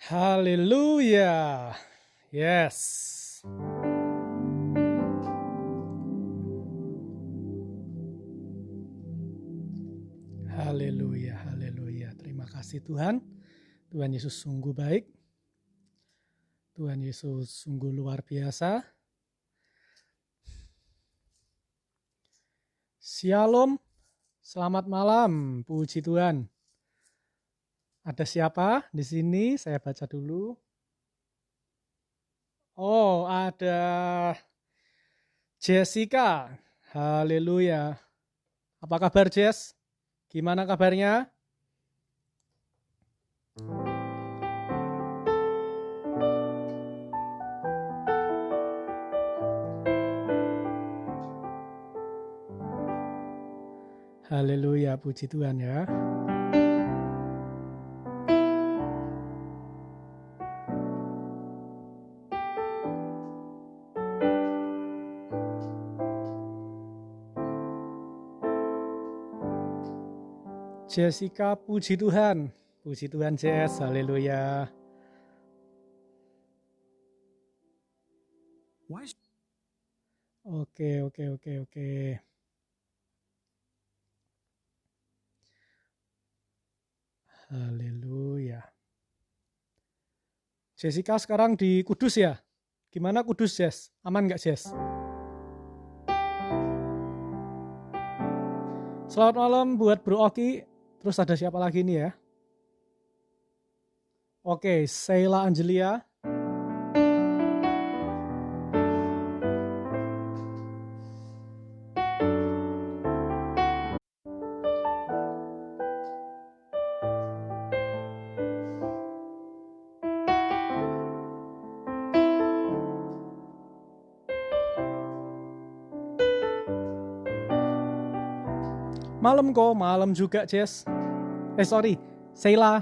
Haleluya. Yes. Haleluya, haleluya. Terima kasih Tuhan. Tuhan Yesus sungguh baik. Tuhan Yesus sungguh luar biasa. Shalom. Selamat malam, puji Tuhan. Ada siapa di sini? Saya baca dulu. Oh, ada Jessica. Haleluya. Apa kabar, Jess? Gimana kabarnya? Haleluya, puji Tuhan ya. Jessica, puji Tuhan. Puji Tuhan, Jess. Haleluya. Oke. Haleluya. Jessica sekarang di Kudus ya? Gimana Kudus, Jess? Aman nggak, Jess? Selamat malam buat Bro Oki. Terus ada siapa lagi nih ya? Oke, Sheila Angelia. Malam kok, malam juga, Jess. Sorry, Sheila.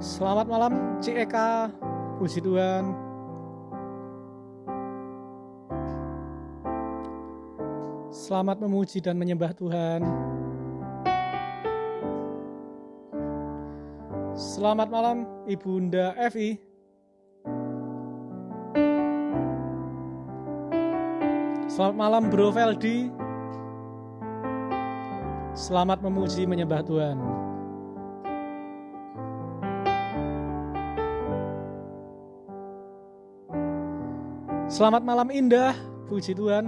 Selamat malam, Cik Eka. Puji Tuhan. Selamat memuji dan menyembah Tuhan. Selamat malam, Ibunda Evi. Selamat malam, Bro Veldi. Selamat memuji menyembah Tuhan. Selamat malam indah, puji Tuhan.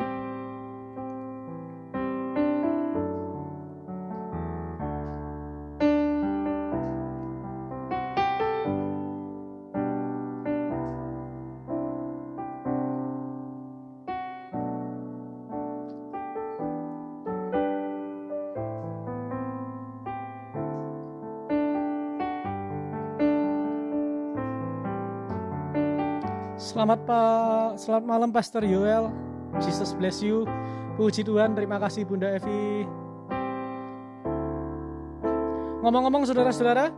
Selamat malam Pastor Yoel. Jesus bless you. Puji Tuhan, terima kasih Bunda Evi. Ngomong-ngomong saudara-saudara,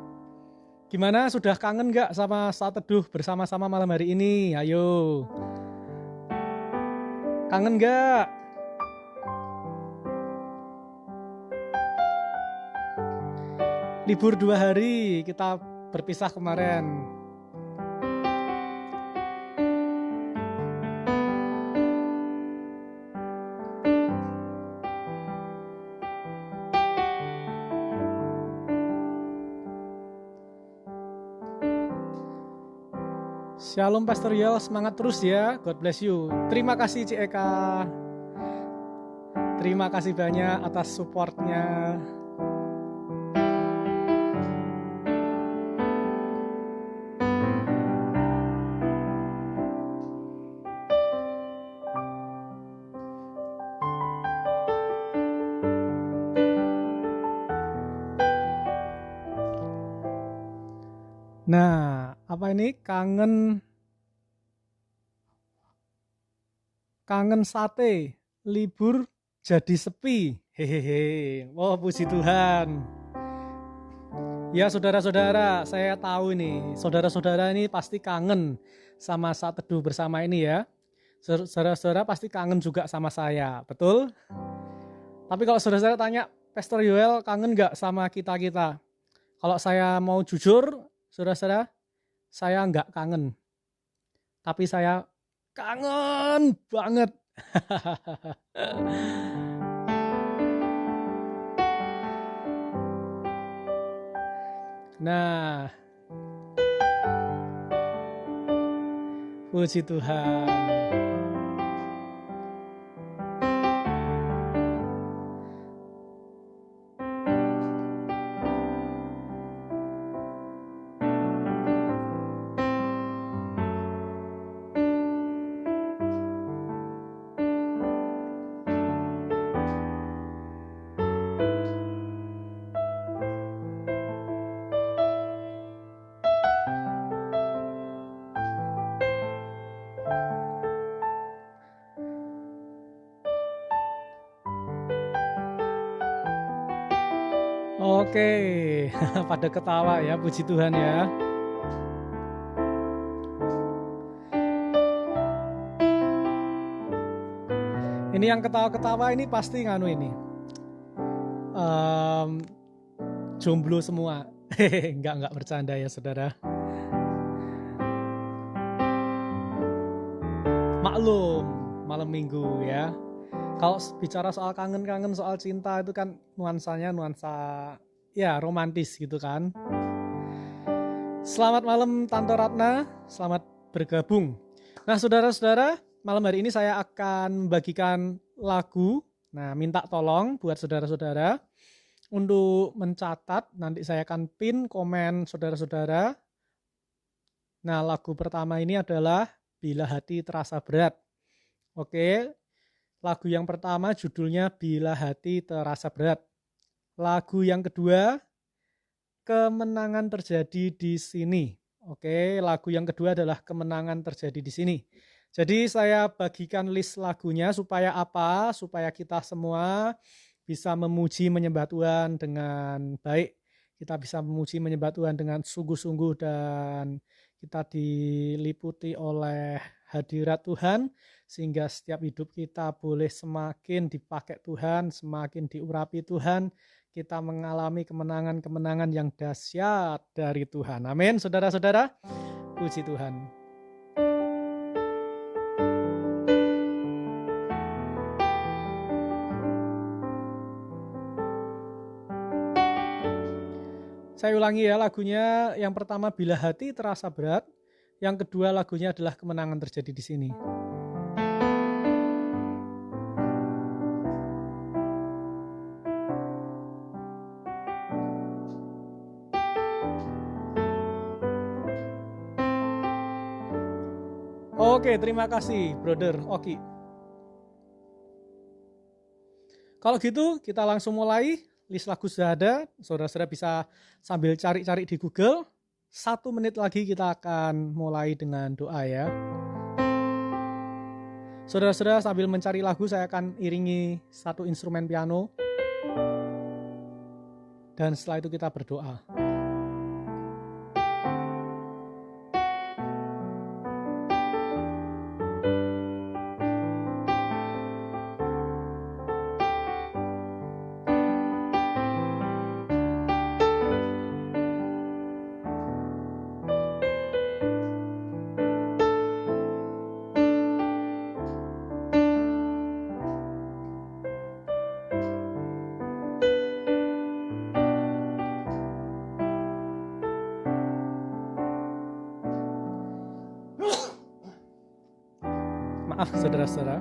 gimana, sudah kangen gak sama saat teduh bersama-sama malam hari ini? Ayo. Kangen gak? Libur 2 hari, kita berpisah kemarin. Shalom Pastor Yel, semangat terus ya. God bless you. Terima kasih Cik Eka. Terima kasih banyak atas supportnya. Nah, apa ini? Kangen sate, libur jadi sepi. Hehehe. Wah, puji Tuhan. Ya, saudara-saudara, saya tahu ini. Saudara-saudara ini pasti kangen sama saat teduh bersama ini ya. Saudara-saudara pasti kangen juga sama saya, betul? Tapi kalau saudara-saudara tanya, Pastor Yoel kangen nggak sama kita-kita? Kalau saya mau jujur, saudara-saudara, saya nggak kangen. Tapi saya kangen banget. Nah, puji Tuhan. Oke, pada ketawa ya, puji Tuhan ya. Ini yang ketawa-ketawa ini pasti nganu ini. Jomblo semua. Enggak bercanda ya saudara. Maklum, malam minggu ya. Kalau bicara soal kangen-kangen, soal cinta itu kan nuansanya nuansa ya romantis gitu kan. Selamat malam Tante Ratna, selamat bergabung. Nah saudara-saudara, malam hari ini saya akan membagikan lagu. Nah minta tolong buat saudara-saudara untuk mencatat, nanti saya akan pin komen saudara-saudara. Nah lagu pertama ini adalah Bila Hati Terasa Berat. Oke, lagu yang pertama judulnya Bila Hati Terasa Berat. Lagu yang kedua, Kemenangan Terjadi di Sini. Oke, lagu yang kedua adalah Kemenangan Terjadi di Sini. Jadi saya bagikan list lagunya supaya apa? Supaya kita semua bisa memuji menyembah Tuhan dengan baik. Kita bisa memuji menyembah Tuhan dengan sungguh-sungguh dan kita diliputi oleh hadirat Tuhan sehingga setiap hidup kita boleh semakin dipakai Tuhan, semakin diurapi Tuhan, kita mengalami kemenangan-kemenangan yang dahsyat dari Tuhan. Amin, saudara-saudara. Puji Tuhan. Saya ulangi ya lagunya, yang pertama Bila Hati Terasa Berat, yang kedua lagunya adalah Kemenangan Terjadi di Sini. Oke, terima kasih Brother Oki. Kalau gitu kita langsung mulai. List lagu sudah ada, saudara-saudara bisa sambil cari-cari di Google. 1 menit lagi kita akan mulai dengan doa ya. Saudara-saudara sambil mencari lagu, saya akan iringi 1 instrumen piano. Dan setelah itu kita berdoa. Maaf saudara-saudara.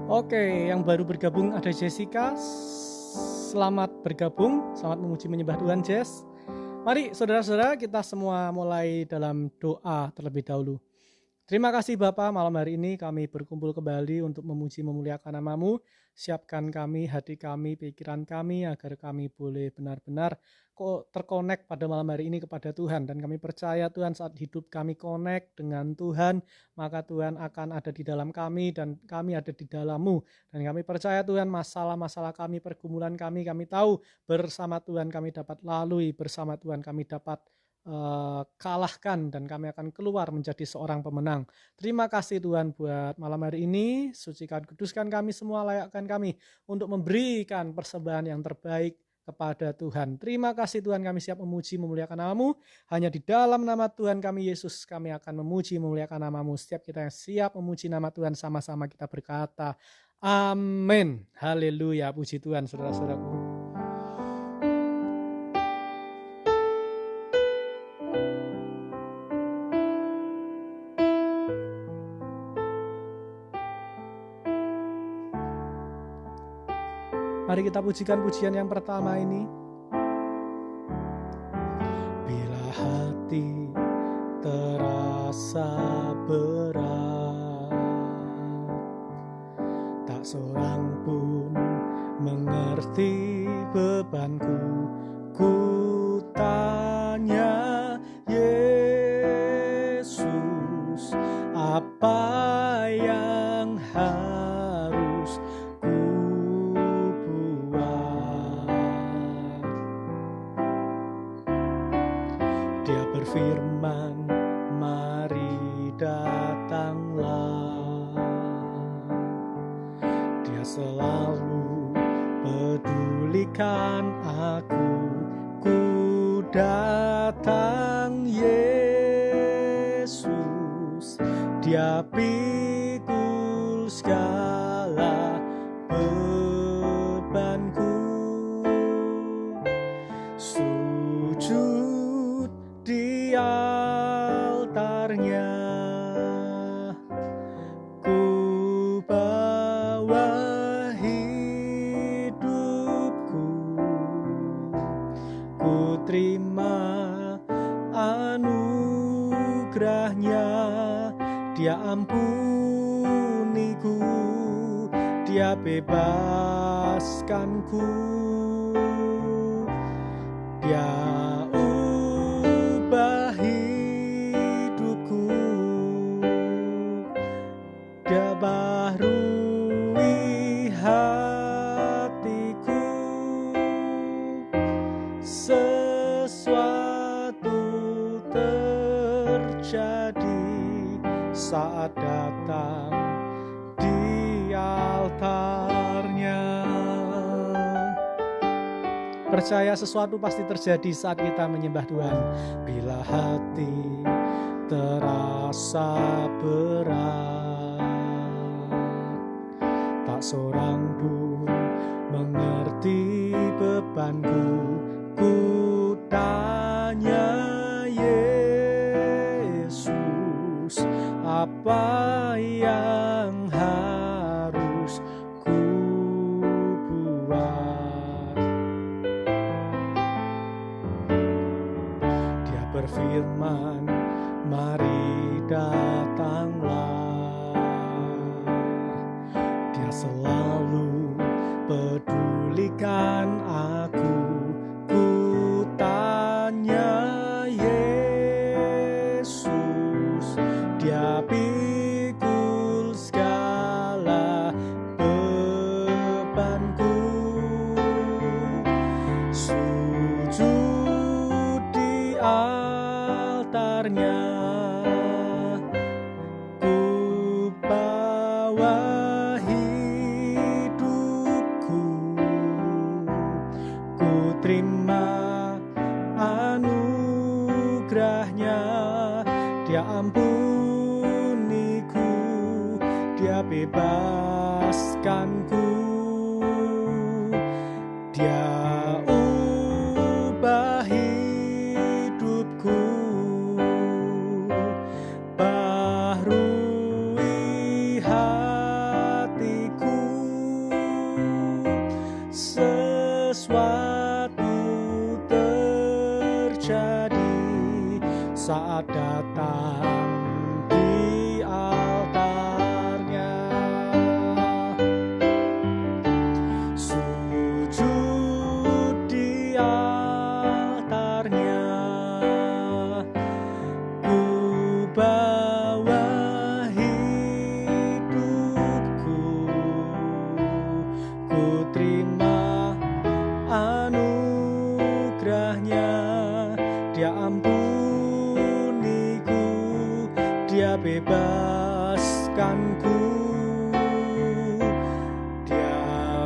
Oke, yang baru bergabung ada Jessica. selamat bergabung, selamat memuji menyembah Tuhan, Jess. Mari saudara-saudara kita semua mulai dalam doa terlebih dahulu. Terima kasih Bapa, malam hari ini kami berkumpul kembali untuk memuji memuliakan nama-Mu. Siapkan kami, hati kami, pikiran kami agar kami boleh benar-benar terkonek pada malam hari ini kepada Tuhan. Dan kami percaya Tuhan saat hidup kami connect dengan Tuhan, maka Tuhan akan ada di dalam kami dan kami ada di dalam-Mu. Dan kami percaya Tuhan masalah-masalah kami, pergumulan kami tahu bersama Tuhan kami dapat lalui, bersama Tuhan kami dapat kalahkan dan kami akan keluar menjadi seorang pemenang. Terima kasih Tuhan buat malam hari ini. Sucikan, kuduskan kami semua, layakkan kami untuk memberikan persembahan yang terbaik kepada Tuhan. Terima kasih Tuhan, kami siap memuji memuliakan nama-Mu. Hanya di dalam nama Tuhan kami Yesus kami akan memuji memuliakan nama-Mu. Setiap kita yang siap memuji nama Tuhan, sama-sama kita berkata amin. Haleluya, puji Tuhan saudara-saudaraku. Mari kita pujikan pujian yang pertama ini. Bila hati terasa berat, tak seorang pun mengerti bebanku. Ku tanya Yesus, apa yang harus firman, mari datanglah. Dia selalu pedulikan aku. Ku datang Yesus, Dia pikul segala bebanku. Sujud di altarnya, ku bawa hidupku, ku terima anugerahnya. Dia ampuniku, Dia bebaskanku, Dia baharui hatiku. Sesuatu terjadi saat datang di altarnya. Percaya sesuatu pasti terjadi saat kita menyembah Tuhan. Bila hati terasa berat, tak seorang pun mengerti bebanku. Ku tanya Yesus, apa yang harus ku buat? Dia berfirman, mari datanglah. Selalu pedulikan aku. Ku tanya Yesus, Dia pikul segala bebanku. Sujud di altarnya, saat datang di altarnya. Sujud di altarnya, ku bawa hidupku, ku terima anugerahnya. Dia ampuniku, dia bebaskanku, dia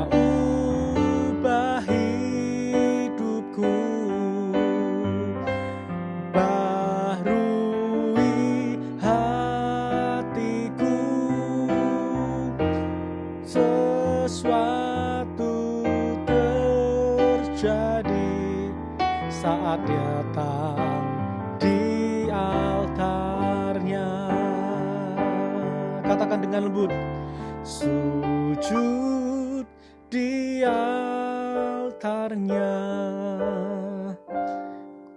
ubah hidupku, baharui hatiku. Sesuatu terjadi saat datang di altarnya. Katakan dengan lembut, sujud di altarnya,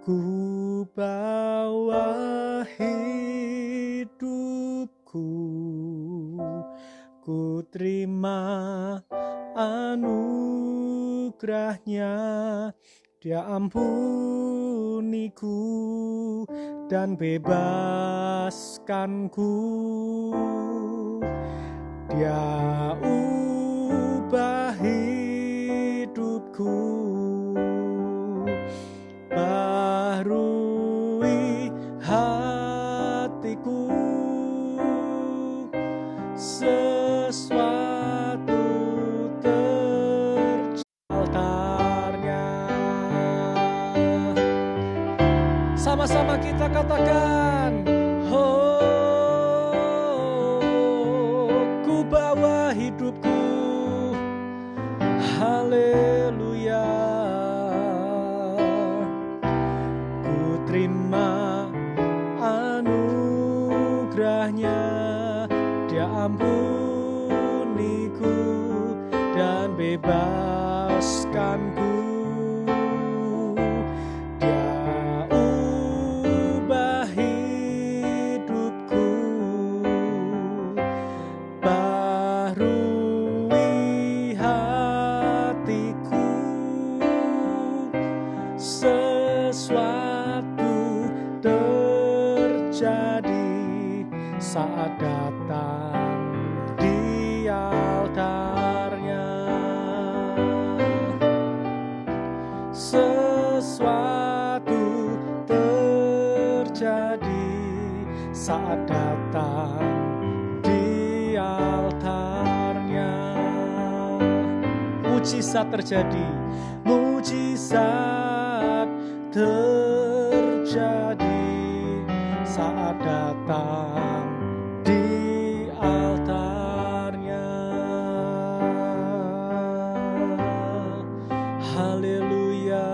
ku bawa hidupku, ku terima anugerahnya. Dia ampuniku dan bebaskanku, dia ubah hidupku, baharui hatiku. Sesuatu altarnya. Sama-sama kita katakan, oh, ku bawa hidupku, haleluya. Ku terima anugerahnya, dia ampuniku dan bebaskanku. Sesuatu terjadi saat datang di altarnya. Sesuatu terjadi saat datang di altarnya. Mujizat terjadi, mujizat terjadi saat datang di altarnya. Haleluya.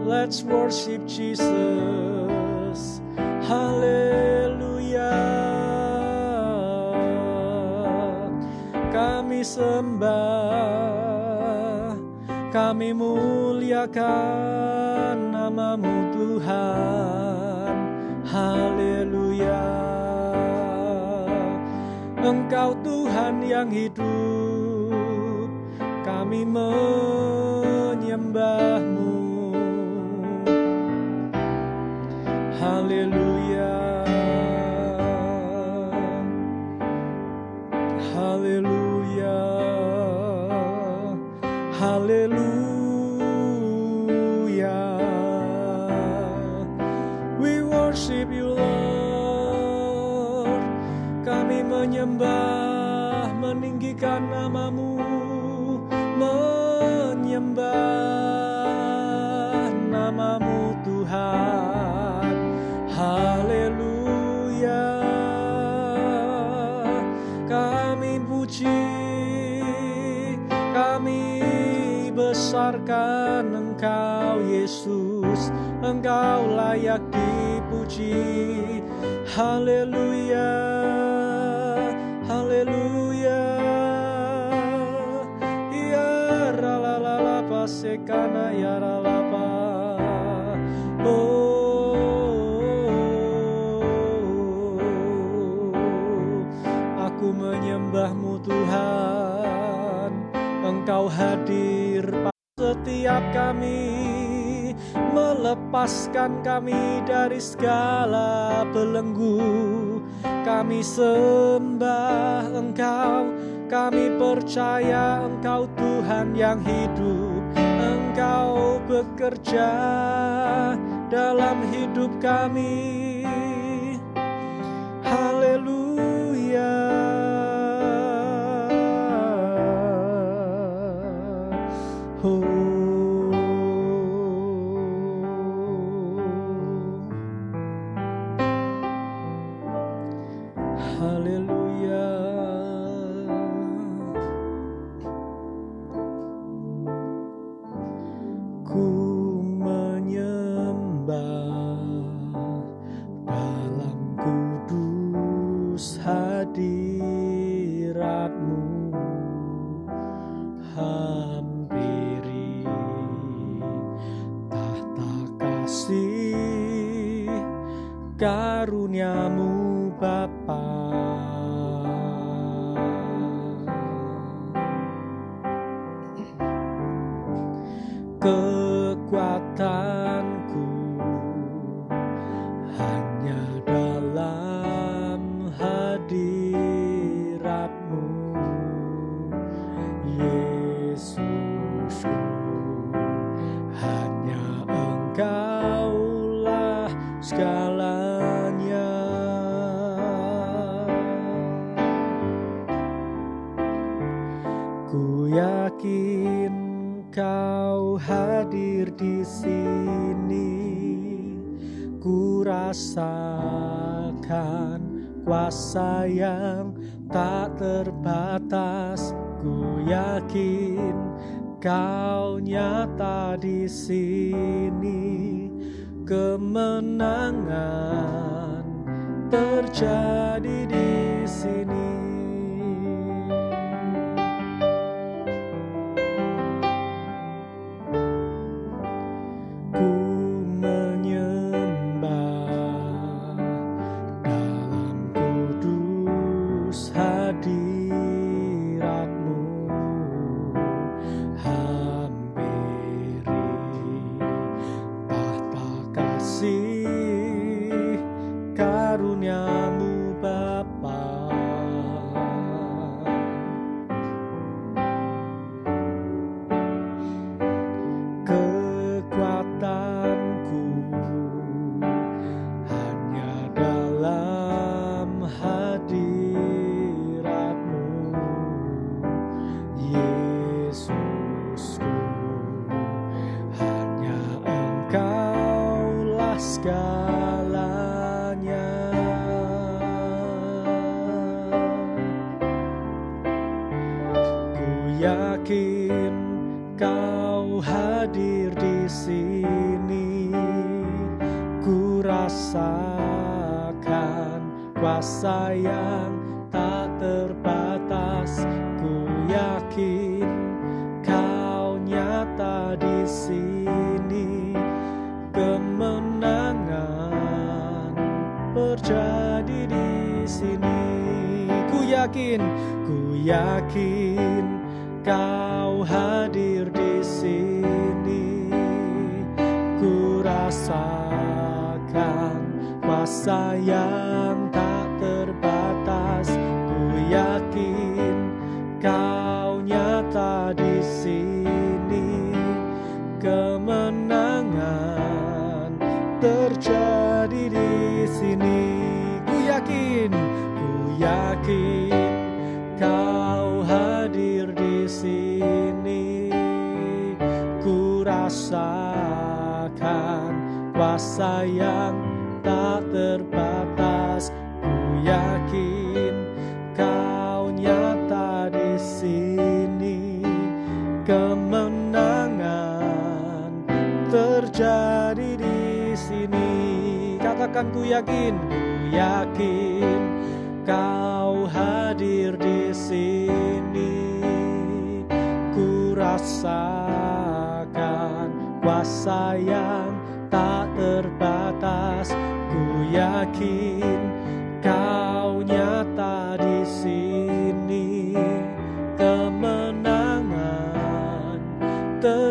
Let's worship Jesus. Haleluya. Kami sembah, kami muliakan nama-Mu Tuhan. Haleluya. Engkau Tuhan yang hidup, kami menyembah-Mu. Haleluya. Haleluya. Haleluya. We worship you, Lord. Kami menyembah, meninggikan nama-Mu, menyembah nama-Mu Tuhan. Haleluya. Kami puji, kami besarkan Engkau Yesus, Engkau layak dipuji. Haleluya, haleluya. Ya ralalala pasekana ya ralapa. Oh Tuhan, Engkau hadir pada setiap kami, melepaskan kami dari segala belenggu. Kami sembah Engkau, kami percaya Engkau Tuhan yang hidup. Engkau bekerja dalam hidup kami. Haleluya. Haleluya. Ku menyembah dalam kudus hadirat-Mu, hampiri tahta kasih karunia-Mu Bapa. Kekuatanku hanya dalam hadirat-Mu, Yesusku. Hanya Engkaulah segalanya. Ku yakin Kau hadir di sini, ku rasakan kuasa yang tak terbatas. Ku yakin Kau nyata di sini, kemenangan terjadi di sini. Hadirat-Mu, hampiri tahta kasih karunia-Mu Bapa. Kekuatanku hanya dalam hadirat-Mu, Yesusku. Hanya Engkaulah segalanya. Ku yakin Kau hadir di sini, ku rasakan kuasa yang tak terbatas. Ku yakin Kau nyata di sini, kemenangan terjadi di sini. Ku yakin Kau hadir di sini, ku rasakan kuasa yang tak terbatas. Ku yakin Kau nyata di sini, kemenangan terjadi di sini. Ku yakin Kau hadir di sini, ku rasakan kuasa yang tak terbatas. Ku yakin Kau nyata di sini, kemenangan terjadi di sini. Katakan ku yakin Kau hadir di sini, ku rasakan kuasa yang tak terbatas. Ku yakin Kau nyata di sini,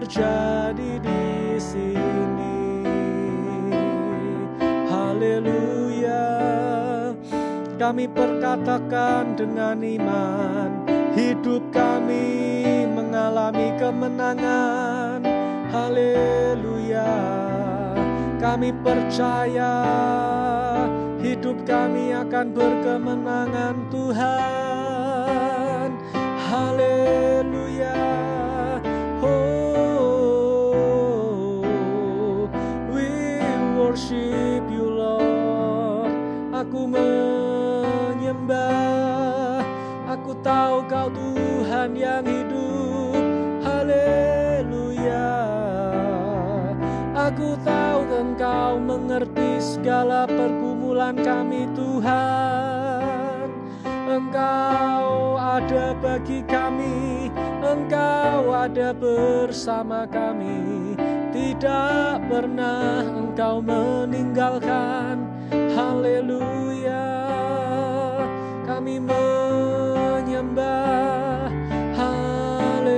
terjadi di sini. Haleluya. Kami perkatakan dengan iman, hidup kami mengalami kemenangan. Haleluya. Kami percaya hidup kami akan berkemenangan Tuhan. Haleluya. Oh, we worship you Lord. Aku menyembah, aku tahu Kau Tuhan yang hidup. Haleluya. Aku tahu Engkau mengerti segala pergumulan kami Tuhan. Engkau ada bagi kami, Engkau ada bersama kami. Tidak pernah Engkau meninggalkan. Haleluya. Kami menyembah. Haleluya.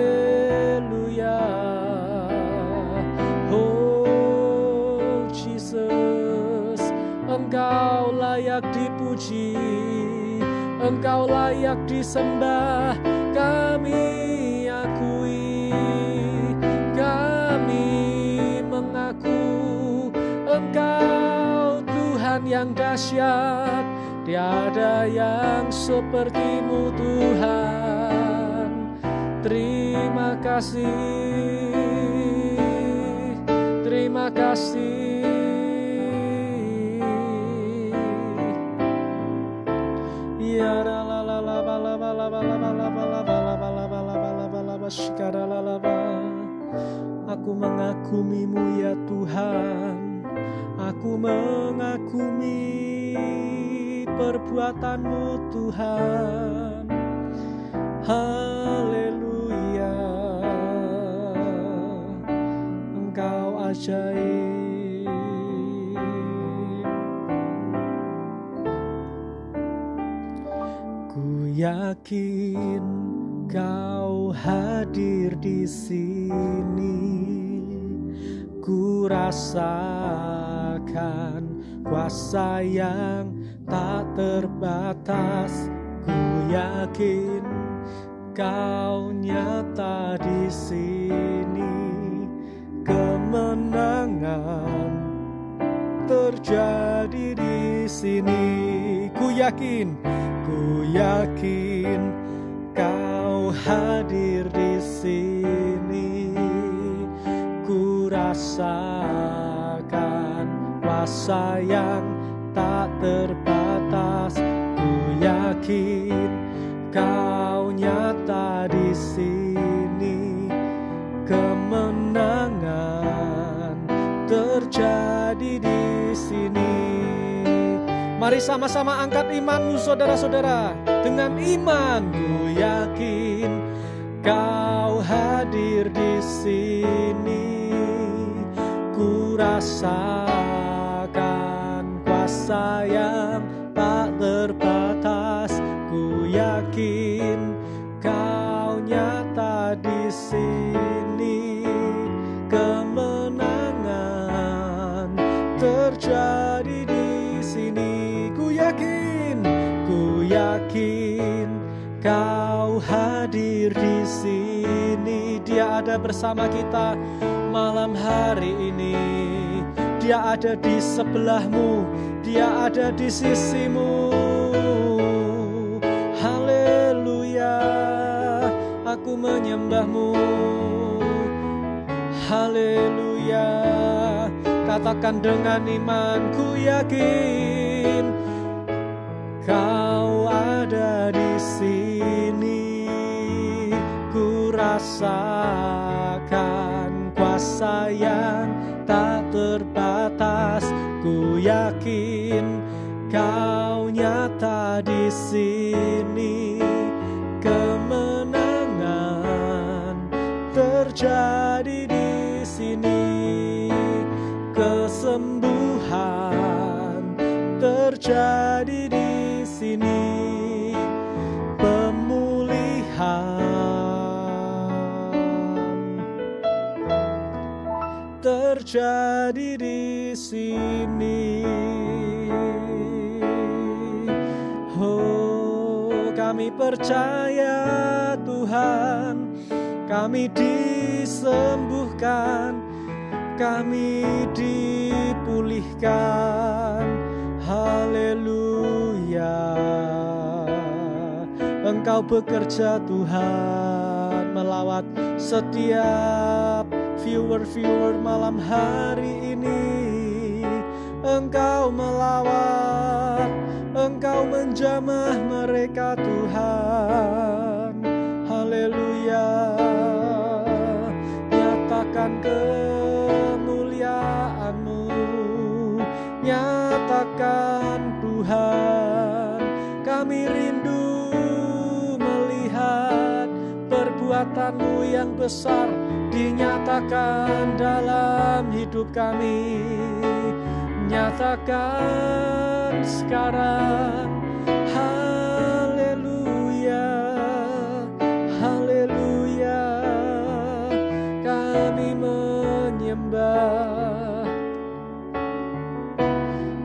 Oh Jesus, Engkau layak dipuji, Engkau layak disembah. Kami akui, kami mengaku Engkau Tuhan yang dahsyat. Tiada yang seperti-Mu Tuhan. Terima kasih, terima kasih. Ya la la la la la la la la la la la. Aku mengagumi-Mu ya Tuhan. Aku mengagumi perbuatan-Mu Tuhan. Haleluya. Engkau ajaib. Ku yakin Kau hadir di sini. Ku rasakan kuasa yang tak terbatas. Ku yakin Kau nyata di sini. Kemenangan terjadi di sini. Ku yakin Kau hadir di sini. Ku rasakan kuasa yang tak terbatas. Ku yakin Kau nyata di sini. Kemenangan terjadi di sini. Mari sama-sama angkat imanmu saudara-saudara. Dengan iman ku yakin Kau hadir di sini. Ku rasakan kuasa yang tak terbatas. Ku yakin Kau nyata di sini. Kemenangan terjadi di sini. Ku yakin Kau hadir di sini. Dia ada bersama kita malam hari ini. Dia ada di sebelahmu, Dia ada di sisimu. Haleluya. Aku menyembah-Mu. Haleluya. Katakan dengan iman, ku yakin Kau ada di sini. Ku rasakan kuasa yang tak terbatas. Ku yakin Kau nyata di sini. Kemenangan terjadi di sini. Kesembuhan terjadi di sini. Pemulihan terjadi di sini. Oh, kami percaya Tuhan, kami disembuhkan, kami dipulihkan. Haleluya. Engkau bekerja Tuhan, melawat setiap viewer malam hari ini. Engkau melawat, Engkau menjamah mereka Tuhan. Haleluya. Nyatakan kemuliaan-Mu, nyatakan Tuhan. Kami rindu melihat perbuatan-Mu yang besar dinyatakan dalam hidup kami. Nyatakan sekarang. Haleluya, haleluya. Kami menyembah,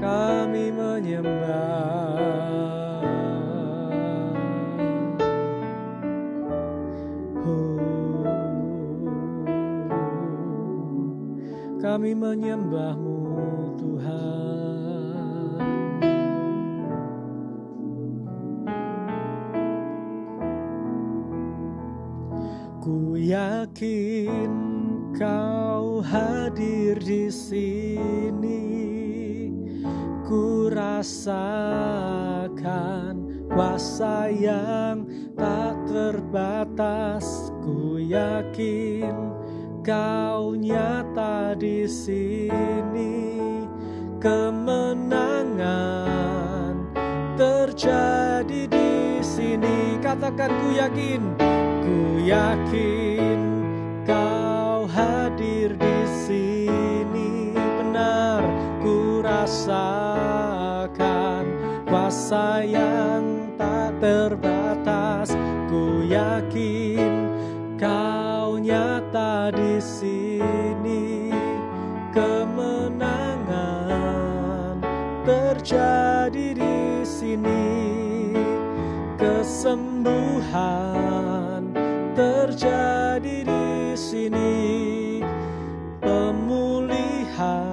kami menyembah. Kami menyembah-Mu Tuhan. Ku yakin Kau hadir di sini. Ku rasakan kuasa yang tak terbatas. Ku yakin Kau nyata di sini. Kemenangan terjadi di sini. Katakan ku yakin Kau hadir di sini. Benar, ku rasakan kuasa yang tak terbatas. Ku yakin Kau nyata di sini. Kemenangan terjadi di sini. Kesembuhan terjadi di sini. Pemulihan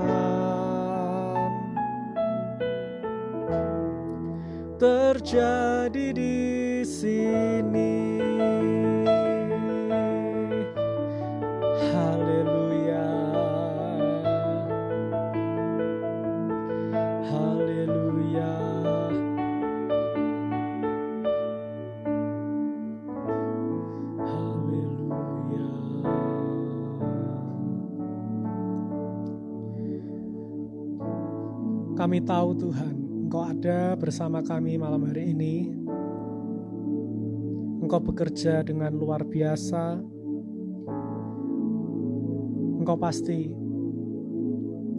terjadi di sini. Haleluya, haleluya. Haleluya. Kami tahu Tuhan, Engkau ada bersama kami malam hari ini. Engkau bekerja dengan luar biasa. Engkau pasti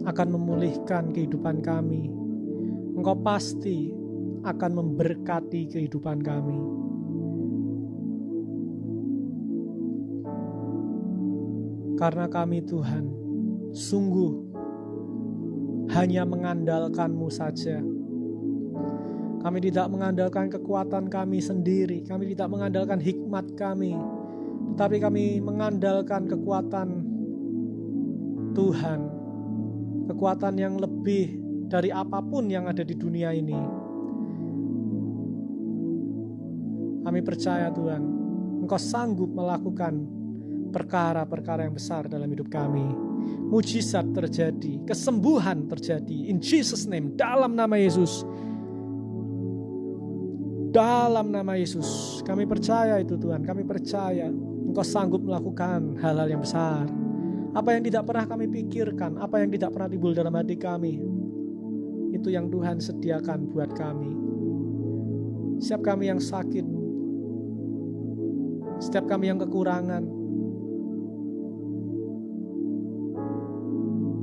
akan memulihkan kehidupan kami. Engkau pasti akan memberkati kehidupan kami. Karena kami Tuhan, sungguh hanya mengandalkan-Mu saja. Kami tidak mengandalkan kekuatan kami sendiri. Kami tidak mengandalkan hikmat kami. Tetapi kami mengandalkan kekuatan Tuhan, kekuatan yang lebih dari apapun yang ada di dunia ini. Kami percaya Tuhan, Engkau sanggup melakukan perkara-perkara yang besar dalam hidup kami. Mujizat terjadi, kesembuhan terjadi, in Jesus name, dalam nama Yesus. Dalam nama Yesus, kami percaya itu Tuhan, kami percaya Engkau sanggup melakukan hal-hal yang besar. Apa yang tidak pernah kami pikirkan, apa yang tidak pernah timbul dalam hati kami, itu yang Tuhan sediakan buat kami. Setiap kami yang sakit, setiap kami yang kekurangan,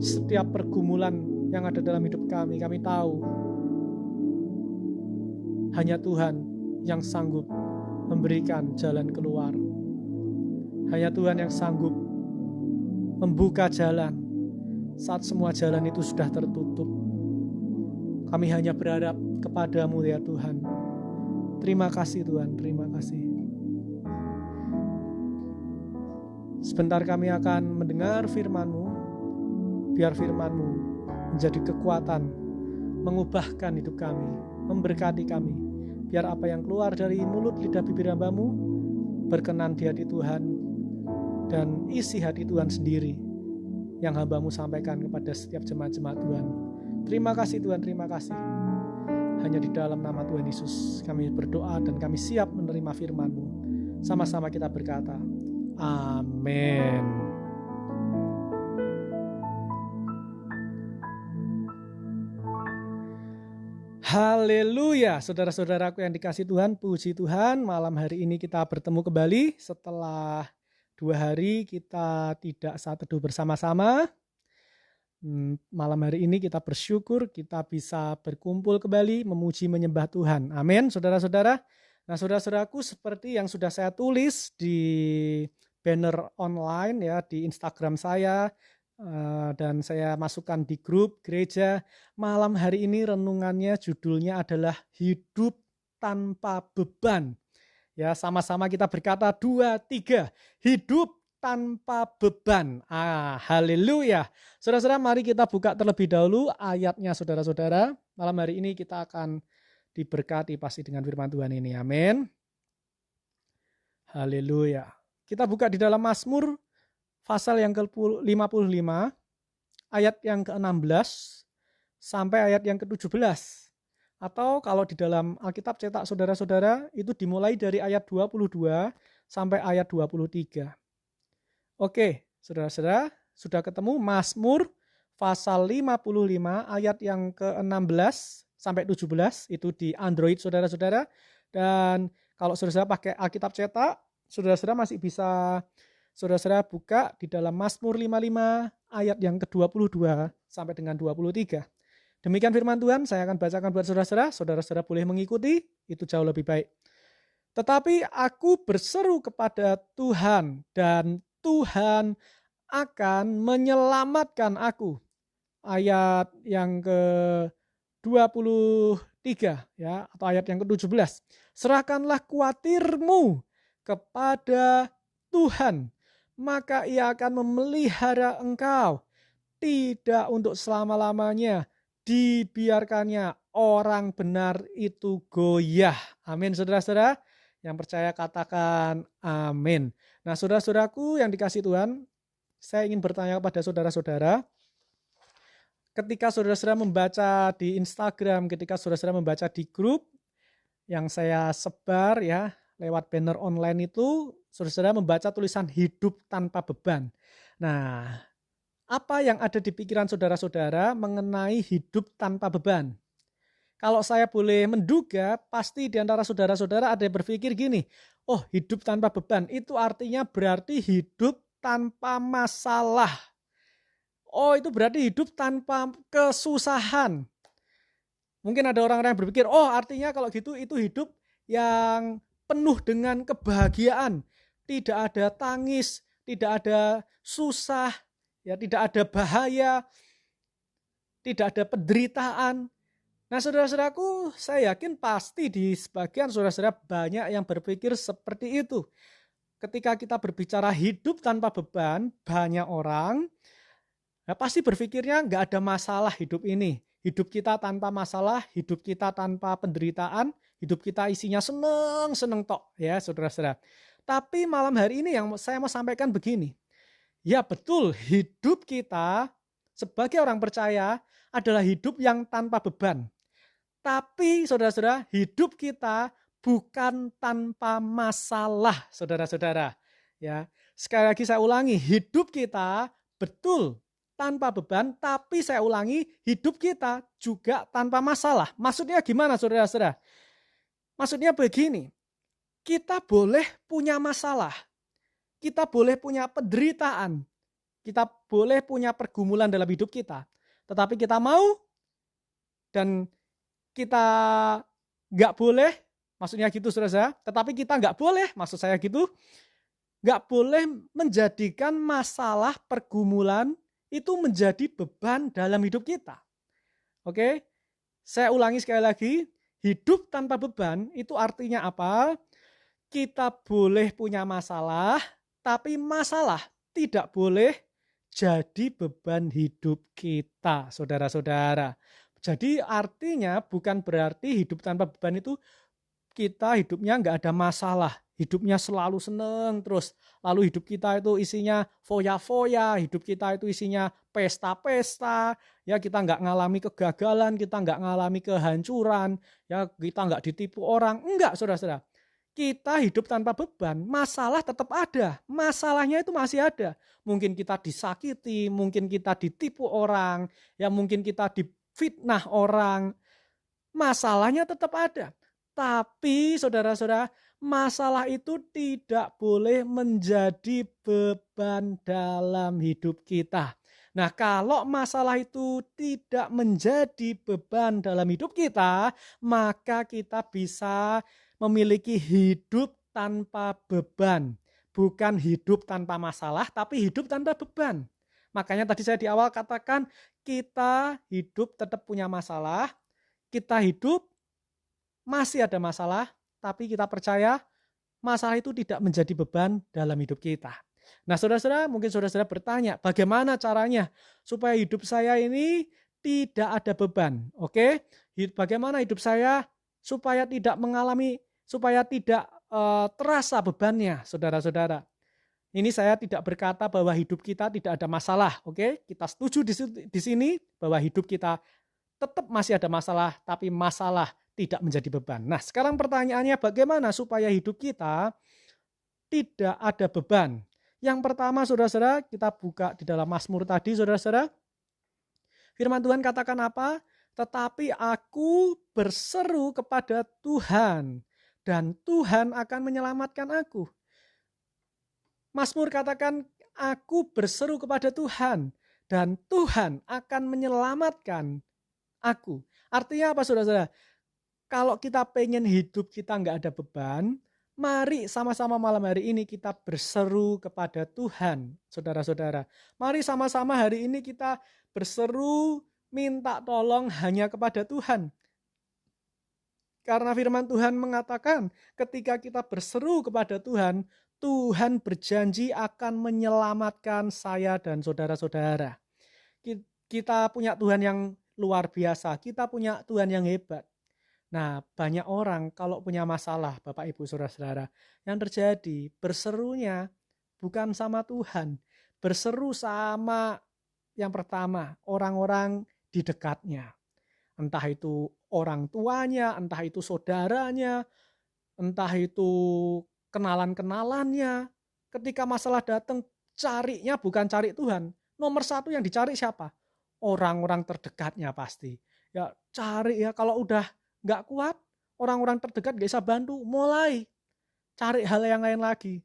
setiap pergumulan yang ada dalam hidup kami, kami tahu hanya Tuhan yang sanggup memberikan jalan keluar. Hanya Tuhan yang sanggup membuka jalan saat semua jalan itu sudah tertutup. Kami hanya berharap kepadamu ya Tuhan. Terima kasih Tuhan, terima kasih. Sebentar kami akan mendengar firman-Mu. Biar firman-Mu menjadi kekuatan, mengubahkan hidup kami, memberkati kami. Biar apa yang keluar dari mulut lidah bibir hamba-Mu berkenan di hati Tuhan dan isi hati Tuhan sendiri yang hamba-Mu sampaikan kepada setiap jemaat-jemaat Tuhan. Terima kasih Tuhan, terima kasih. Hanya di dalam nama Tuhan Yesus kami berdoa dan kami siap menerima firman-Mu. Sama-sama kita berkata, amin. Haleluya, saudara-saudaraku yang dikasihi Tuhan, puji Tuhan, malam hari ini kita bertemu kembali setelah 2 hari kita tidak saat teduh bersama-sama. Malam hari ini kita bersyukur kita bisa berkumpul kembali memuji menyembah Tuhan. Amin, saudara-saudara. Nah, saudara-saudaraku, seperti yang sudah saya tulis di banner online ya di Instagram saya, dan saya masukkan di grup gereja. Malam hari ini renungannya judulnya adalah hidup tanpa beban. Ya, sama-sama kita berkata 2, 3, hidup tanpa beban. Haleluya. Saudara-saudara, mari kita buka terlebih dahulu ayatnya saudara-saudara. Malam hari ini kita akan diberkati pasti dengan firman Tuhan ini. Amin. Haleluya. Kita buka di dalam Mazmur pasal yang ke-55, ayat yang ke-16 sampai ayat yang ke-17. Atau kalau di dalam Alkitab cetak saudara-saudara, itu dimulai dari ayat 22 sampai ayat 23. Oke, saudara-saudara, sudah ketemu Mazmur pasal 55 ayat yang ke-16 sampai 17, itu di Android saudara-saudara. Dan kalau saudara-saudara pakai Alkitab cetak, saudara-saudara masih bisa saudara-saudara buka di dalam Mazmur 55 ayat yang ke-22 sampai dengan 23. Demikian firman Tuhan, saya akan bacakan buat saudara-saudara. Saudara-saudara boleh mengikuti, itu jauh lebih baik. Tetapi aku berseru kepada Tuhan dan Tuhan akan menyelamatkan aku. Ayat yang ke-23 ya, atau ayat yang ke-17. Serahkanlah kuatirmu kepada Tuhan, maka ia akan memelihara engkau. Tidak untuk selama-lamanya dibiarkannya orang benar itu goyah. Amin, saudara-saudara. Yang percaya katakan amin. Nah, saudara-saudaraku yang dikasihi Tuhan, saya ingin bertanya kepada saudara-saudara. Ketika saudara-saudara membaca di Instagram, ketika saudara-saudara membaca di grup yang saya sebar ya lewat banner online itu, saudara-saudara membaca tulisan hidup tanpa beban. Nah, apa yang ada di pikiran saudara-saudara mengenai hidup tanpa beban? Kalau saya boleh menduga, pasti di antara saudara-saudara ada yang berpikir gini, oh hidup tanpa beban, itu artinya berarti hidup tanpa masalah. Oh itu berarti hidup tanpa kesusahan. Mungkin ada orang-orang yang berpikir, oh artinya kalau gitu itu hidup yang penuh dengan kebahagiaan. Tidak ada tangis, tidak ada susah, ya tidak ada bahaya, tidak ada penderitaan. Nah, saudara-saudaraku, saya yakin pasti di sebagian saudara-saudara banyak yang berpikir seperti itu. Ketika kita berbicara hidup tanpa beban, banyak orang pasti berpikirnya nggak ada masalah hidup ini. Hidup kita tanpa masalah, hidup kita tanpa penderitaan, hidup kita isinya seneng-seneng tok, ya saudara-saudara. Tapi malam hari ini yang saya mau sampaikan begini. Ya betul, hidup kita sebagai orang percaya adalah hidup yang tanpa beban. Tapi saudara-saudara, hidup kita bukan tanpa masalah, saudara-saudara. Ya, sekali lagi saya ulangi, hidup kita betul tanpa beban, tapi saya ulangi, hidup kita juga tanpa masalah. Maksudnya gimana, saudara-saudara? Maksudnya begini, kita boleh punya masalah, kita boleh punya penderitaan, kita boleh punya pergumulan dalam hidup kita, tetapi kita mau dan kita nggak boleh, maksudnya gitu saudara, tetapi kita nggak boleh, maksud saya gitu, nggak boleh menjadikan masalah pergumulan itu menjadi beban dalam hidup kita. Oke, saya ulangi sekali lagi, hidup tanpa beban itu artinya apa? Kita boleh punya masalah, tapi masalah tidak boleh jadi beban hidup kita, saudara-saudara. Jadi artinya bukan berarti hidup tanpa beban itu kita hidupnya nggak ada masalah, hidupnya selalu seneng terus, lalu hidup kita itu isinya foya-foya, hidup kita itu isinya pesta-pesta, ya kita nggak ngalami kegagalan, kita nggak ngalami kehancuran, ya kita nggak ditipu orang, enggak saudara-saudara. Kita hidup tanpa beban, masalah tetap ada, masalahnya itu masih ada. Mungkin kita disakiti, mungkin kita ditipu orang, ya mungkin kita difitnah orang, masalahnya tetap ada. Tapi saudara-saudara, masalah itu tidak boleh menjadi beban dalam hidup kita. Nah, kalau masalah itu tidak menjadi beban dalam hidup kita, maka kita bisa memiliki hidup tanpa beban. Bukan hidup tanpa masalah, tapi hidup tanpa beban. Makanya tadi saya di awal katakan, kita hidup tetap punya masalah, kita hidup masih ada masalah, tapi kita percaya masalah itu tidak menjadi beban dalam hidup kita. Nah, saudara-saudara, mungkin saudara-saudara bertanya, bagaimana caranya supaya hidup saya ini tidak ada beban? Oke, bagaimana hidup saya supaya tidak mengalami, supaya tidak terasa bebannya, saudara-saudara. Ini saya tidak berkata bahwa hidup kita tidak ada masalah, oke? Kita setuju di sini bahwa hidup kita tetap masih ada masalah, tapi masalah tidak menjadi beban. Nah, sekarang pertanyaannya bagaimana supaya hidup kita tidak ada beban? Yang pertama, saudara-saudara, kita buka di dalam Mazmur tadi, saudara-saudara. Firman Tuhan katakan apa? Tetapi aku berseru kepada Tuhan, dan Tuhan akan menyelamatkan aku. Mazmur katakan, aku berseru kepada Tuhan, dan Tuhan akan menyelamatkan aku. Artinya apa, saudara-saudara? Kalau kita pengen hidup kita nggak ada beban, mari sama-sama malam hari ini kita berseru kepada Tuhan, saudara-saudara. Mari sama-sama hari ini kita berseru, minta tolong hanya kepada Tuhan. Karena firman Tuhan mengatakan ketika kita berseru kepada Tuhan, Tuhan berjanji akan menyelamatkan saya dan saudara-saudara. Kita punya Tuhan yang luar biasa, kita punya Tuhan yang hebat. Nah, banyak orang kalau punya masalah, Bapak Ibu Saudara-saudara, yang terjadi berserunya bukan sama Tuhan, berseru sama yang pertama, orang-orang di dekatnya. Entah itu orang tuanya, entah itu saudaranya, entah itu kenalan-kenalannya. Ketika masalah datang, carinya bukan cari Tuhan. Nomor satu yang dicari siapa? Orang-orang terdekatnya pasti. Ya cari ya, kalau udah nggak kuat, orang-orang terdekat nggak bisa bantu, mulai cari hal yang lain lagi.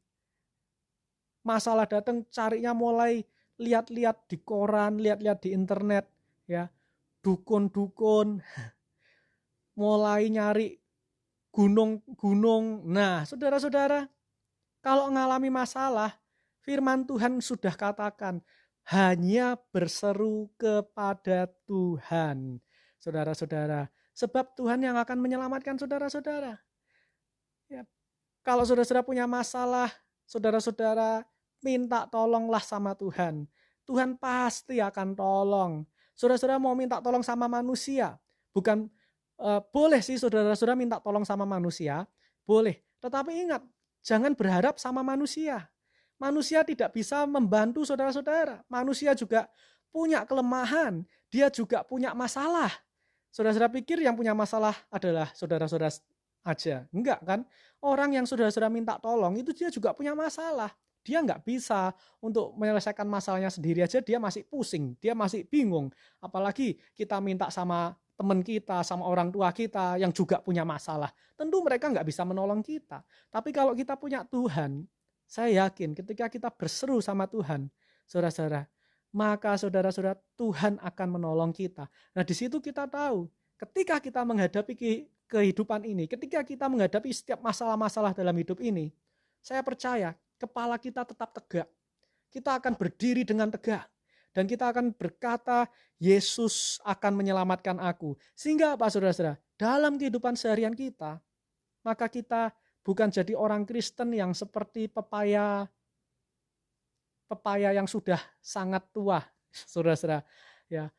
Masalah datang, carinya mulai lihat-lihat di koran, lihat-lihat di internet, ya dukun-dukun, mulai nyari gunung-gunung. Nah, saudara-saudara, kalau mengalami masalah, firman Tuhan sudah katakan, hanya berseru kepada Tuhan. Saudara-saudara, sebab Tuhan yang akan menyelamatkan saudara-saudara. Ya, kalau saudara-saudara punya masalah, saudara-saudara minta tolonglah sama Tuhan. Tuhan pasti akan tolong. Saudara-saudara mau minta tolong sama manusia, bukan boleh sih saudara-saudara minta tolong sama manusia, boleh. Tetapi ingat, jangan berharap sama manusia. Manusia tidak bisa membantu saudara-saudara. Manusia juga punya kelemahan, dia juga punya masalah. Saudara-saudara pikir yang punya masalah adalah saudara-saudara aja? Enggak kan? Orang yang saudara-saudara minta tolong itu dia juga punya masalah. Dia nggak bisa untuk menyelesaikan masalahnya sendiri aja, dia masih pusing, dia masih bingung. Apalagi kita minta sama teman kita, sama orang tua kita yang juga punya masalah. Tentu mereka nggak bisa menolong kita. Tapi kalau kita punya Tuhan, saya yakin ketika kita berseru sama Tuhan, saudara-saudara, maka saudara-saudara Tuhan akan menolong kita. Nah di situ kita tahu, ketika kita menghadapi kehidupan ini, ketika kita menghadapi setiap masalah-masalah dalam hidup ini, saya percaya kepala kita tetap tegak. Kita akan berdiri dengan tegak. Dan kita akan berkata, Yesus akan menyelamatkan aku. Sehingga apa saudara-saudara? Dalam kehidupan seharian kita, maka kita bukan jadi orang Kristen yang seperti pepaya yang sudah sangat tua, saudara-saudara. Ya,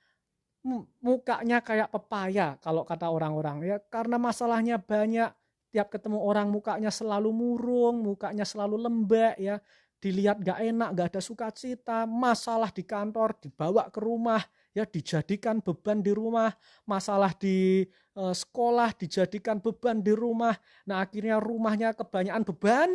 mukanya kayak pepaya kalau kata orang-orang, ya, karena masalahnya banyak. Tiap ketemu orang mukanya selalu murung, mukanya selalu lembek, ya, dilihat gak enak, gak ada sukacita, masalah di kantor dibawa ke rumah, ya, dijadikan beban di rumah, masalah di sekolah dijadikan beban di rumah. Nah, akhirnya rumahnya kebanyakan beban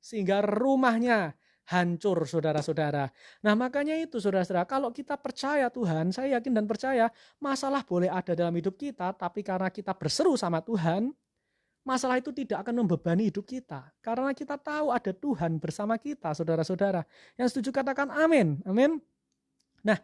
sehingga rumahnya hancur, saudara-saudara. Nah, makanya itu saudara-saudara, kalau kita percaya Tuhan, saya yakin dan percaya masalah boleh ada dalam hidup kita, tapi karena kita berseru sama Tuhan, masalah itu tidak akan membebani hidup kita. Karena kita tahu ada Tuhan bersama kita, saudara-saudara. Yang setuju katakan amin. Amin. Nah,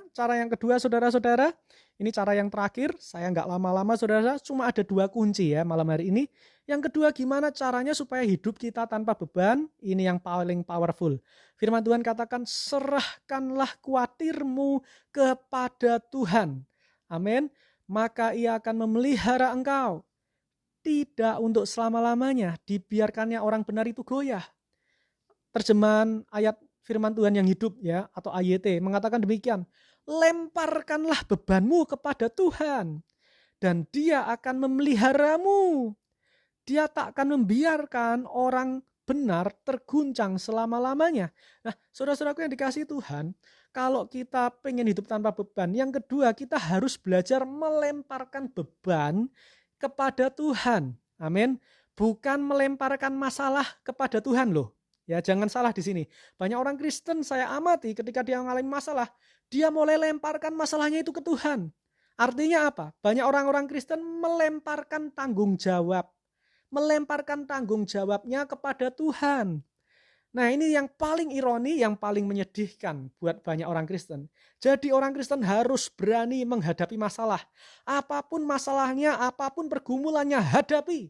cara yang kedua saudara-saudara, ini cara yang terakhir, saya nggak lama-lama saudara, cuma ada 2 kunci ya malam hari ini. Yang kedua, gimana caranya supaya hidup kita tanpa beban, ini yang paling powerful. Firman Tuhan katakan, serahkanlah kuatirmu kepada Tuhan. Amin. Maka ia akan memelihara engkau. Tidak untuk selama-lamanya, dibiarkannya orang benar itu goyah. Terjemahan ayat firman Tuhan yang hidup ya, atau AYT mengatakan demikian, lemparkanlah bebanmu kepada Tuhan dan Dia akan memeliharamu. Dia tak akan membiarkan orang benar terguncang selama-lamanya. Nah, saudara-saudaraku yang dikasihi Tuhan, kalau kita pengen hidup tanpa beban, yang kedua kita harus belajar melemparkan beban kepada Tuhan. Amin. Bukan melemparkan masalah kepada Tuhan loh. Ya, jangan salah di sini. Banyak orang Kristen saya amati ketika dia mengalami masalah, dia mulai lemparkan masalahnya itu ke Tuhan. Artinya apa? Banyak orang-orang Kristen melemparkan tanggung jawab. Melemparkan tanggung jawabnya kepada Tuhan. Nah, ini yang paling ironi, yang paling menyedihkan buat banyak orang Kristen. Jadi orang Kristen harus berani menghadapi masalah. Apapun masalahnya, apapun pergumulannya, hadapi.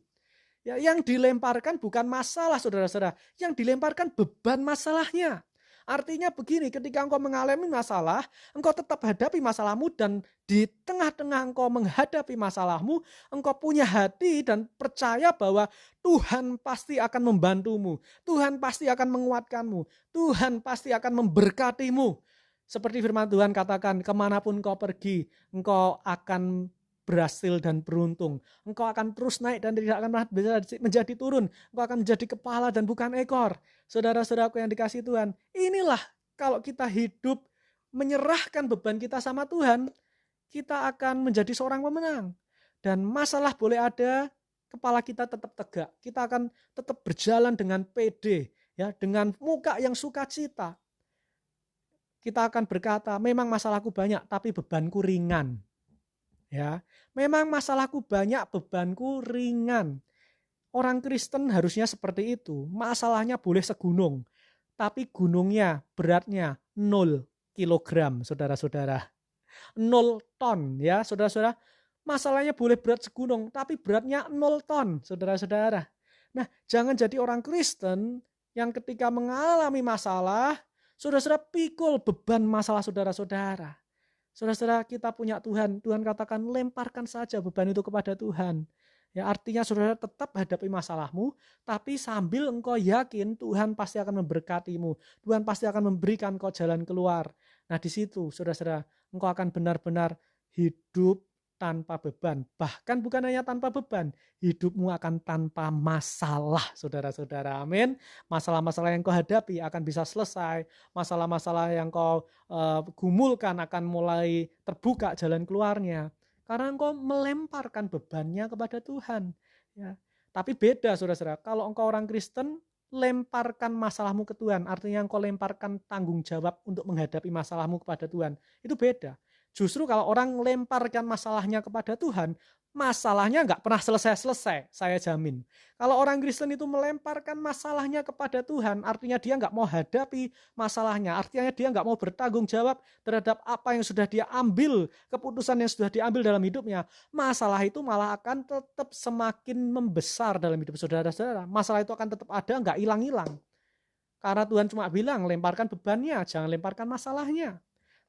Ya, yang dilemparkan bukan masalah, saudara-saudara. Yang dilemparkan beban masalahnya. Artinya begini, ketika engkau mengalami masalah, engkau tetap hadapi masalahmu, dan di tengah-tengah engkau menghadapi masalahmu, engkau punya hati dan percaya bahwa Tuhan pasti akan membantumu. Tuhan pasti akan menguatkanmu. Tuhan pasti akan memberkatimu. Seperti firman Tuhan katakan, kemanapun engkau pergi, engkau akan berhasil dan beruntung. Engkau akan terus naik dan tidak akan menjadi turun. Engkau akan menjadi kepala dan bukan ekor. Saudara-saudaraku yang dikasihi Tuhan, inilah kalau kita hidup menyerahkan beban kita sama Tuhan, kita akan menjadi seorang pemenang. Dan masalah boleh ada, kepala kita tetap tegak. Kita akan tetap berjalan dengan pede, ya, dengan muka yang sukacita. Kita akan berkata, memang masalahku banyak, tapi bebanku ringan. Ya, memang masalahku banyak, bebanku ringan. Orang Kristen harusnya seperti itu. Masalahnya boleh segunung, tapi gunungnya beratnya 0 kilogram, saudara-saudara. 0 ton, ya, saudara-saudara. Masalahnya boleh berat segunung, tapi beratnya 0 ton, saudara-saudara. Nah, jangan jadi orang Kristen yang ketika mengalami masalah, saudara-saudara pikul beban masalah saudara-saudara. Saudara-saudara, kita punya Tuhan. Tuhan katakan lemparkan saja beban itu kepada Tuhan. Ya, artinya saudara tetap hadapi masalahmu, tapi sambil engkau yakin Tuhan pasti akan memberkatimu. Tuhan pasti akan memberikan engkau jalan keluar. Nah, di situ saudara-saudara, engkau akan benar-benar hidup tanpa beban. Bahkan bukan hanya tanpa beban, hidupmu akan tanpa masalah, saudara-saudara. Amin. Masalah-masalah yang kau hadapi akan bisa selesai. Masalah-masalah yang kau gumulkan akan mulai terbuka jalan keluarnya. Karena engkau melemparkan bebannya kepada Tuhan. Ya. Tapi beda, saudara-saudara. Kalau engkau orang Kristen, lemparkan masalahmu ke Tuhan. Artinya engkau lemparkan tanggung jawab untuk menghadapi masalahmu kepada Tuhan. Itu beda. Justru kalau orang lemparkan masalahnya kepada Tuhan, masalahnya nggak pernah selesai-selesai, saya jamin. Kalau orang Kristen itu melemparkan masalahnya kepada Tuhan, artinya dia nggak mau hadapi masalahnya, artinya dia nggak mau bertanggung jawab terhadap apa yang sudah dia ambil, keputusan yang sudah diambil dalam hidupnya. Masalah itu malah akan tetap semakin membesar dalam hidup saudara-saudara. Masalah itu akan tetap ada, nggak hilang-hilang. Karena Tuhan cuma bilang, lemparkan bebannya, jangan lemparkan masalahnya.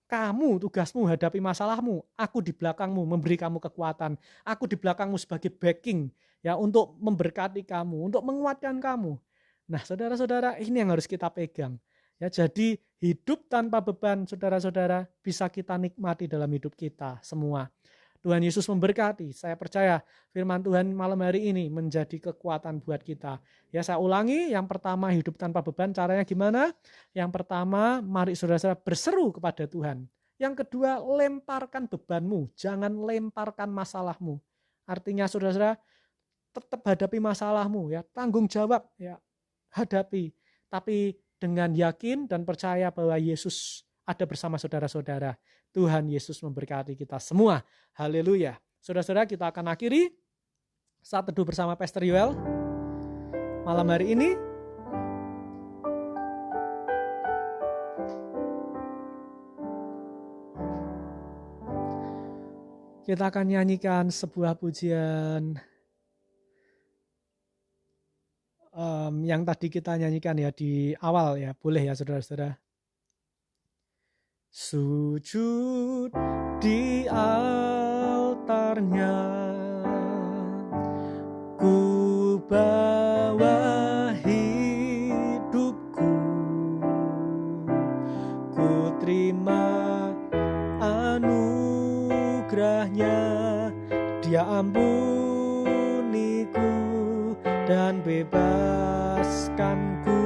kamu tugasmu hadapi masalahmu, aku di belakangmu memberi kamu kekuatan, aku di belakangmu sebagai backing ya untuk memberkati kamu, untuk menguatkan kamu. Nah, saudara-saudara, ini yang harus kita pegang. Ya, jadi hidup tanpa beban, saudara-saudara, bisa kita nikmati dalam hidup kita semua. Tuhan Yesus memberkati. Saya percaya firman Tuhan malam hari ini menjadi kekuatan buat kita. Ya, saya ulangi, yang pertama hidup tanpa beban, caranya gimana? Yang pertama, mari saudara-saudara berseru kepada Tuhan. Yang kedua, lemparkan bebanmu, jangan lemparkan masalahmu. Artinya saudara-saudara, tetap hadapi masalahmu ya, tanggung jawab ya, hadapi. Tapi dengan yakin dan percaya bahwa Yesus ada bersama saudara-saudara. Tuhan Yesus memberkati kita semua. Haleluya. Saudara-saudara, kita akan akhiri saat teduh bersama Pastor Yuel malam hari ini. Kita akan nyanyikan sebuah pujian yang tadi kita nyanyikan ya di awal ya. Boleh ya saudara-saudara. Sujud di altarnya, ku bawa hidupku, ku terima anugerahnya, dia ampuniku dan bebaskanku.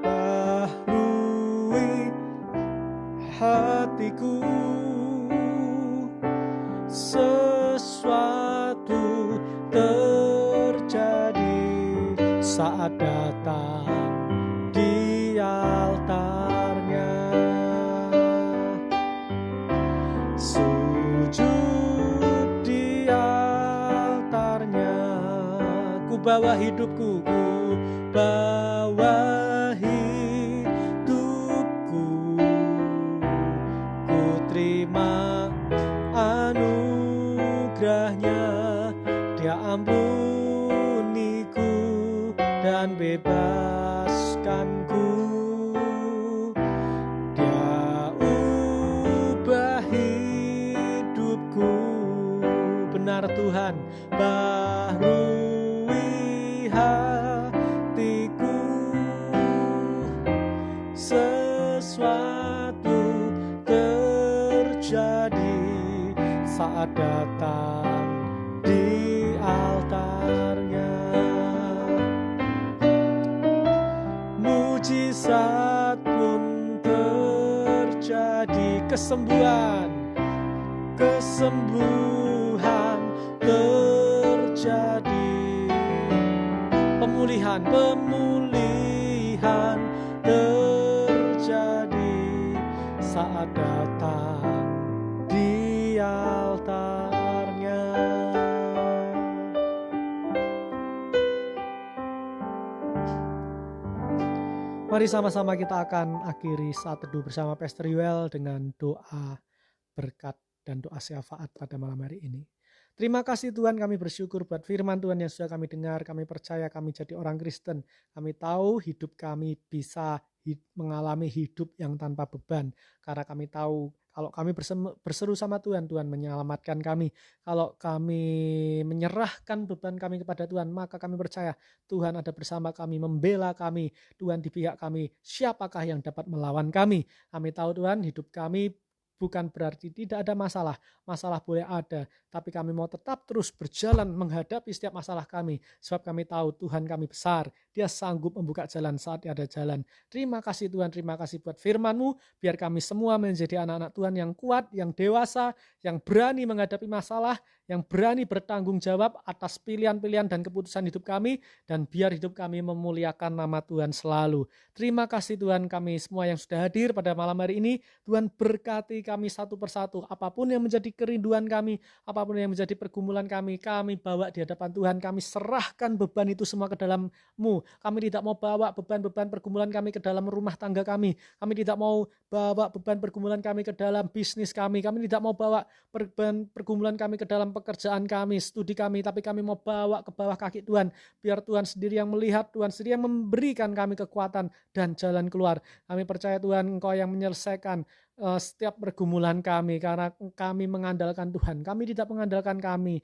Baharui hatiku, sesuatu terjadi saat datang di altarnya. Sujud di altarnya, ku bawa hidupku, ku bawa hidupku, ku terima anugerahnya, dia ampuniku dan bebaskanku, dia ubah hidupku. Benar Tuhan, baharui hatiku, sesuatu terjadi saat datang di altarnya. Mujizat pun terjadi, kesembuhan terjadi, pemulihan terjadi saat datang di altarnya. Mari sama-sama kita akan akhiri saat teduh bersama Pastor Yuel dengan doa berkat dan doa syafaat pada malam hari ini. Terima kasih Tuhan, kami bersyukur buat firman Tuhan yang sudah kami dengar. Kami percaya kami jadi orang Kristen. Kami tahu hidup kami bisa mengalami hidup yang tanpa beban. Karena kami tahu kalau kami berseru sama Tuhan, Tuhan menyelamatkan kami. Kalau kami menyerahkan beban kami kepada Tuhan, maka kami percaya Tuhan ada bersama kami, membela kami. Tuhan di pihak kami, siapakah yang dapat melawan kami? Kami tahu Tuhan, hidup kami bukan berarti tidak ada masalah. Masalah boleh ada, tapi kami mau tetap terus berjalan menghadapi setiap masalah kami. Sebab kami tahu Tuhan kami besar. Dia sanggup membuka jalan saat ada jalan. Terima kasih Tuhan, terima kasih buat firman-Mu. Biar kami semua menjadi anak-anak Tuhan yang kuat, yang dewasa, yang berani menghadapi masalah, yang berani bertanggung jawab atas pilihan-pilihan dan keputusan hidup kami. Dan biar hidup kami memuliakan nama Tuhan selalu. Terima kasih Tuhan, kami semua yang sudah hadir pada malam hari ini. Tuhan berkati kami satu persatu. Apapun yang menjadi kerinduan kami, apapun yang menjadi pergumulan kami bawa di hadapan Tuhan. Kami serahkan beban itu semua ke dalam-Mu. Kami tidak mau bawa beban-beban pergumulan kami ke dalam rumah tangga kami. Kami tidak mau bawa beban pergumulan kami ke dalam bisnis kami. Kami tidak mau bawa beban pergumulan kami ke dalam pekerjaan kami, studi kami. Tapi kami mau bawa ke bawah kaki Tuhan. Biar Tuhan sendiri yang melihat, Tuhan sendiri yang memberikan kami kekuatan dan jalan keluar. Kami percaya Tuhan, Engkau yang menyelesaikan setiap pergumulan kami, karena kami mengandalkan Tuhan. Kami tidak mengandalkan kami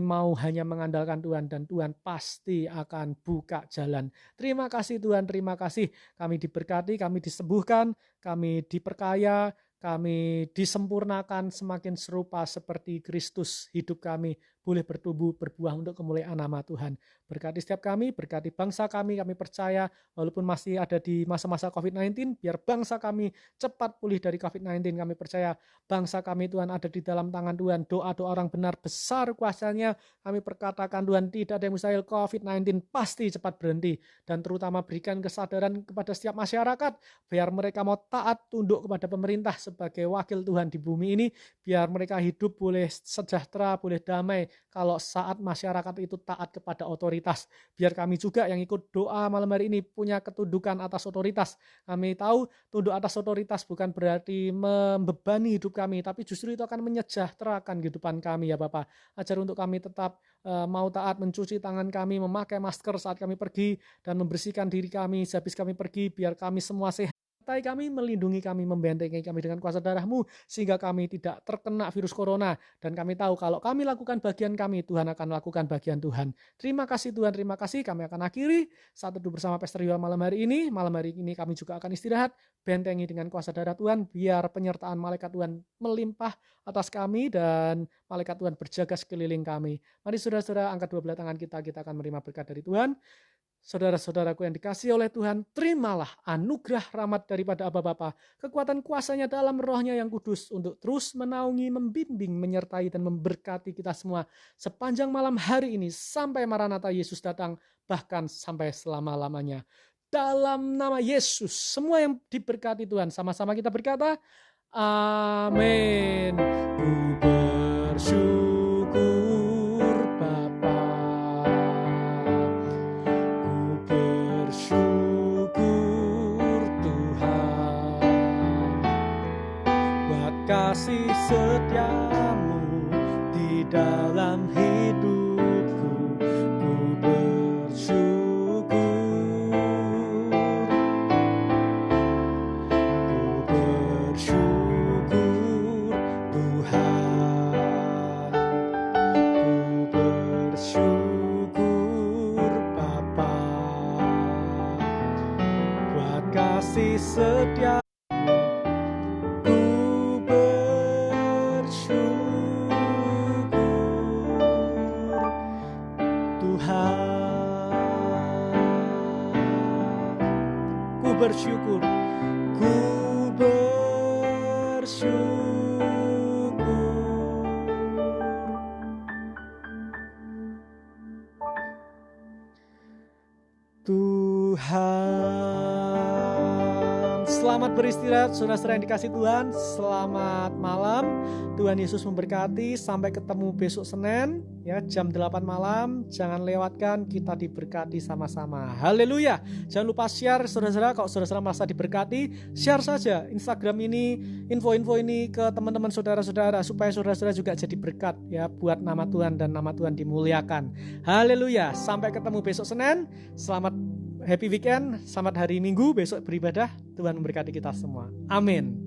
mau hanya mengandalkan Tuhan, dan Tuhan pasti akan buka jalan. Terima kasih Tuhan, terima kasih. Kami diberkati, kami disembuhkan, kami diperkaya, kami disempurnakan semakin serupa seperti Kristus. Hidup kami boleh bertumbuh, berbuah untuk kemuliaan nama Tuhan. Berkati setiap kami, berkati bangsa kami. Kami percaya walaupun masih ada di masa-masa COVID-19, biar bangsa kami cepat pulih dari COVID-19. Kami percaya bangsa kami Tuhan ada di dalam tangan Tuhan. Doa-doa orang benar besar kuasanya. Kami perkatakan Tuhan, tidak ada yang mustahil. COVID-19 pasti cepat berhenti. Dan terutama berikan kesadaran kepada setiap masyarakat, biar mereka mau taat tunduk kepada pemerintah sebagai wakil Tuhan di bumi ini. Biar mereka hidup boleh sejahtera, boleh damai. Kalau saat masyarakat itu taat kepada otoritas. Biar kami juga yang ikut doa malam hari ini punya ketundukan atas otoritas. Kami tahu tunduk atas otoritas bukan berarti membebani hidup kami, tapi justru itu akan menyejahterakan kehidupan kami ya Bapak. Ajar untuk kami tetap mau taat, mencuci tangan kami, memakai masker saat kami pergi, dan membersihkan diri kami sehabis kami pergi, biar kami semua sehat. Kami, melindungi kami, membentengi kami dengan kuasa darah-Mu, sehingga kami tidak terkena virus corona. Dan kami tahu kalau kami lakukan bagian kami, Tuhan akan melakukan bagian Tuhan. Terima kasih Tuhan, terima kasih. Kami akan akhiri saat teduh bersama Pastor Yoel malam hari ini. Malam hari ini kami juga akan istirahat, bentengi dengan kuasa darah Tuhan, biar penyertaan malaikat Tuhan melimpah atas kami, dan malaikat Tuhan berjaga sekeliling kami. Mari saudara-saudara, angkat dua belah tangan kita akan menerima berkat dari Tuhan. Saudara-saudaraku yang dikasihi oleh Tuhan, terimalah anugerah rahmat daripada Aba Bapa, kekuatan kuasanya dalam rohnya yang kudus, untuk terus menaungi, membimbing, menyertai, dan memberkati kita semua sepanjang malam hari ini, sampai Maranatha Yesus datang, bahkan sampai selama-lamanya. Dalam nama Yesus, semua yang diberkati Tuhan, sama-sama kita berkata, amin. Ku bersyukur kasih setiamu di dalam hidupku. Ku bersyukur, ku bersyukur Tuhan, ku bersyukur Bapa, buat kasih setia. Bersyukur, ku bersyukur. Tuhan, selamat beristirahat saudara-saudara yang dikasih Tuhan. Selamat malam, Tuhan Yesus memberkati. Sampai ketemu besok Senin ya, jam 8 malam. Jangan lewatkan, kita diberkati sama-sama. Haleluya. Jangan lupa share saudara-saudara. Kalau saudara-saudara merasa diberkati, share saja Instagram ini, info-info ini ke teman-teman saudara-saudara, supaya saudara-saudara juga jadi berkat ya, buat nama Tuhan dan nama Tuhan dimuliakan. Haleluya. Sampai ketemu besok Senin. Selamat happy weekend, selamat hari Minggu, besok beribadah. Tuhan memberkati kita semua. Amin.